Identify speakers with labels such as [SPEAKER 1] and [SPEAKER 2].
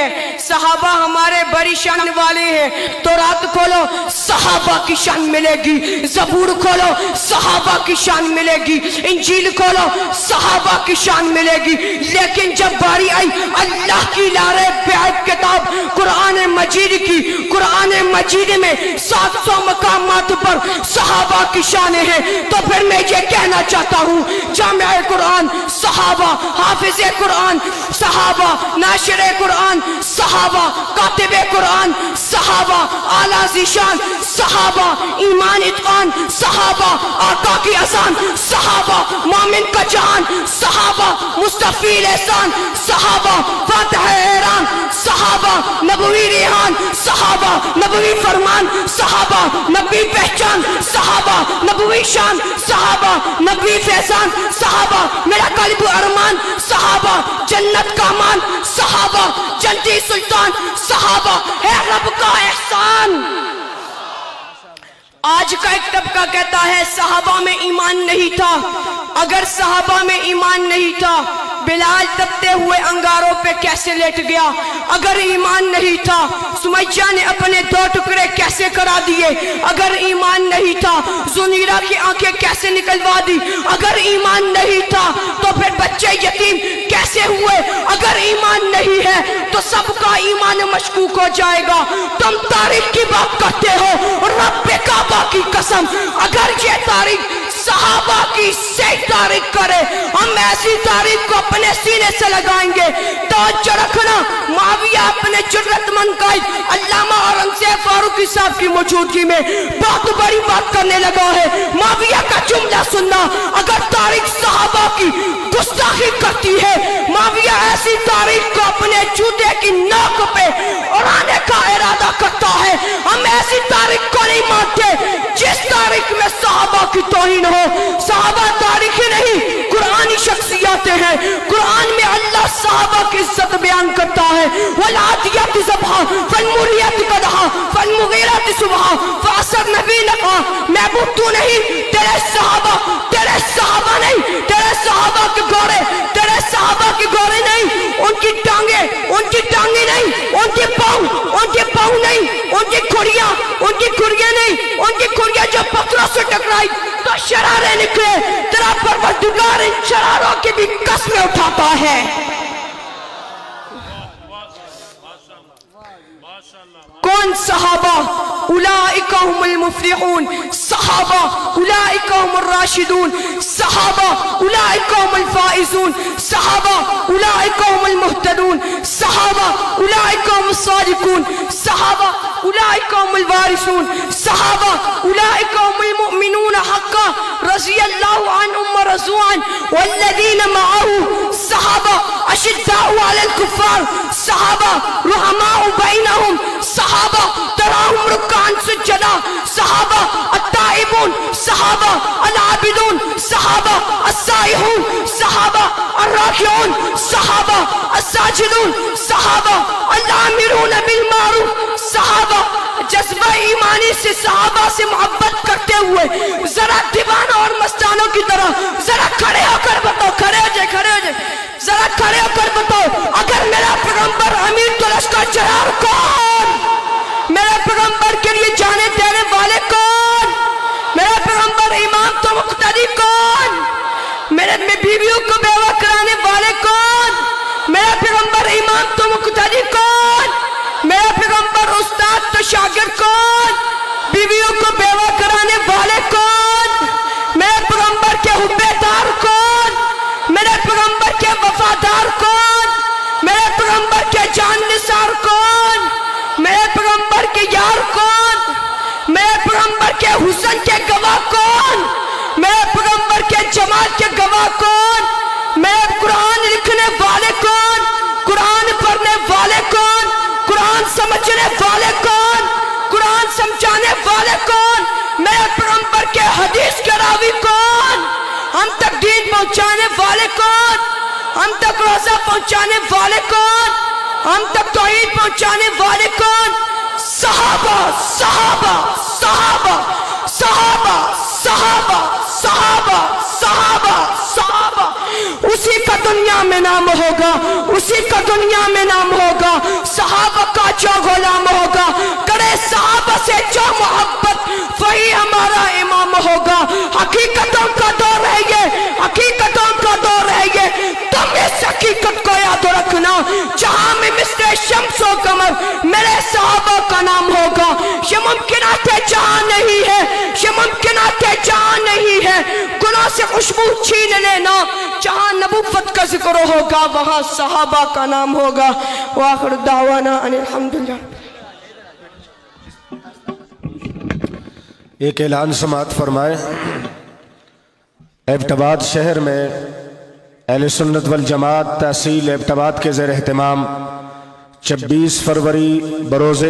[SPEAKER 1] हैं, सहाबा हमारे बड़ी शान वाले हैं। तौरात खोलो सहाबा की शान मिलेगी, ज़बूर खोलो सहाबा की शान मिलेगी, इंजील खोलो सहाबा की शान मिलेगी। लेकिन जब बारी आई अल्लाह की लारे बेअद किताब कुरान मजीद की, कुरान मजीद में 700 मकामात पर सहाबा की शान है, तो फिर मैं ये कहना चाहता हूँ जामिअ कुरान सहाबा, हाफिज़ कुरान सहाबा, नाशिर कुरान सहाबा, कातिब कुरान सहाबा, आला ज़ीशान सहाबा, ईमान इत्क़ान सहाबा, आका की अज़ान सहाबा, मोमिन का जान सहाबा, मुस्तफ़ील एहसान सहाबा, फातिह ऐरान सहाबा, नबवी रिहान सहाबा, नबवी फरमान सहाबा, नबवी पहचान सहाबा, नबवी शान सहाबा, नबवी फैज़ान सहाबा, मेरा कल्ब अरमान सहाबा, जन्नत का मान सहाबा, जन्नती सुल्तान सहाबा, है रब का एहसान। आज का एक तबका कहता है सहाबा में ईमान नहीं था। अगर सहाबा में ईमान नहीं था, बिलाल तपते हुए अंगारों पे कैसे लेट गया? अगर ईमान नहीं था, सुमैया ने अपने 2 टुकड़े कैसे करा दिए? अगर ईमान नहीं था, जुनीरा की आंखें कैसे निकलवा दी? अगर ईमान नहीं था, तो फिर बच्चे यतीम कैसे हुए? अगर ईमान नहीं है तो सबका ईमान मशकूक हो जाएगा। तुम तारीख की बात करते हो, रब्बे काबा की कसम, अगर ये तारीख सहाबा की सही तारीख करे, हम ऐसी तारीख को अपने सीने से लगाएंगे। तवज्जो रखना, मुआविया अपने जुर्रतमंद कायद अल्लामा औरंगज़ेब फारूकी साहब की मौजूदगी में बहुत बड़ी बात करने लगा है। मुआविया का जुमला सुनना, अगर तारीख सहाबा की गुस्ताखी करती है, मुआविया ऐसी तारीख को अपने जूते की नाक पे उड़ाने का इरादा करता है। हम ऐसी तारीख को नहीं मानते जिस तारीख में सहाबा की तौहीन हो। सहाबा तारीख ही नहीं, कुरानी शख्सियतें हैं। कुरान में अल्लाह सहाबा की इज्जत बयान करता है, वलादियात ज़बहा फलमुरियत कदहा फलमुगीरत सुबहा फासर नबी ने कहा महबूब तू नहीं, तेरे सहाबा नहीं, तेरे सहाबा के घोड़े, तेरे सहाबा के घोड़े नहीं, उनकी टांगे नहीं, उनके पाँव नहीं, उनकी खुरियां नहीं, उनकी खुरियां जब पत्थरों से टकराई तो शरारे निकले। तेरा परवरदिगार इन शरारों की भी कसमें उठाता है। कौन सहाबा? उलाइका हुमुल मुफ्लिहून, सहाबा उलाइका हुमुर राशिदून, सहाबा उलाइका हुमुल फाइजून, सहाबा उलाइका हुमुल मुहतदून, सहाबा उलाइका हुमुस सादिकून, सहाबा उलाइका हुमुल वारिसून, सहाबा उलाइका हुमुल मुमिनून हक्का रज़ियल्लाहु अन्हुम व रज़ू अन्हु वल्लज़ीना मअहू, सहाबा अशिद्दाउ अलल कुफ़्फ़ार, सहाबा रुहमाउ बैनहुम, सहाबा तराहुम रुक्कान सुज्जदा, सहाबा अत्ताइबून, सहाबा अल-आबिदून, सहाबा अस्साइहून, सहाबा अर्राकिऊन, सहाबा अस्साजिदून, सहाबा अल-आमिरून बिल मारूफ, सहाबा जज्बा ईमानी से सहाबा से मोहब्बत करते हुए जरा दीवानों और मस्तानों की तरह जरा खड़े होकर बताओ, खड़े हो जाए, जरा खड़े होकर बताओ, अगर मेरा पैगंबर अमीर तो लश्कर जरार कौन? मेरे पैगंबर के लिए जाने देने वाले कौन? मेरा पैगंबर इमाम तो मुक्तदी कौन? मेरे बीवियों को बेवा कराने वाले कौन? मेरा पैगंबर इमाम तो मुक्तदी कौन? मेरा पैगंबर उस्ताद तो शागिर्द कौन? बीवियों को बेवा कराने वाले कौन? मेरे पैगंबर के हुब्बेदार कौन? मेरे पैगंबर के वफादार कौन? मेरे पैगंबर के जाननिसार कौन? मेरे पैगंबर के यार कौन? मेरे पैगंबर के हुस्न के गवाह कौन? मेरे पैगंबर के जमाल के गवाह कौन? मेरे कुरान लिखने वाले कौन? कुरान पढ़ने वाले कौन? कुरान समझने वाले कौन? कुरान समझाने वाले कौन? मेरे पैगंबर के हदीस के रावी कौन? हम तक दीन पहुंचाने वाले कौन? हम तक रोज़ा पहुंचाने वाले कौन? हम तक तौहीद पहुंचाने वाले कौन? सहाबा, सहाबा, सहाबा, सहाबा, सहाबा, सहाबा, सहाबा, सहाबा। उसी का दुनिया में नाम होगा, उसी का दुनिया में नाम होगा। صحابہ کا جو غلام ہوگا، کرے صحابہ سے جو محبت، وہی ہمارا امام ہوگا۔ حقیقتوں کا دور ہے یہ، حقیقتوں کا دور ہے یہ، تم اس حقیقت کو یاد رکھنا۔ جہاں میں مثل شمس و قمر میرے صحابہ کا نام ہوگا، یہ ممکنات جہاں نہیں ہے، یہ ممکنات جہاں نہیں ہے۔ گناہ سے خوشبو چھین لینا، جہاں نبوت کا ذکر ہوگا وہاں صحابہ کا نام ہوگا۔ وآخر دعوانا ان الحمدللہ۔
[SPEAKER 2] ایک اعلان سماعت فرمائے۔ ایبٹ آباد شہر میں اہل سنت والجماعت تحصیل ایبٹ آباد کے زیر اہتمام 26 فروری بروز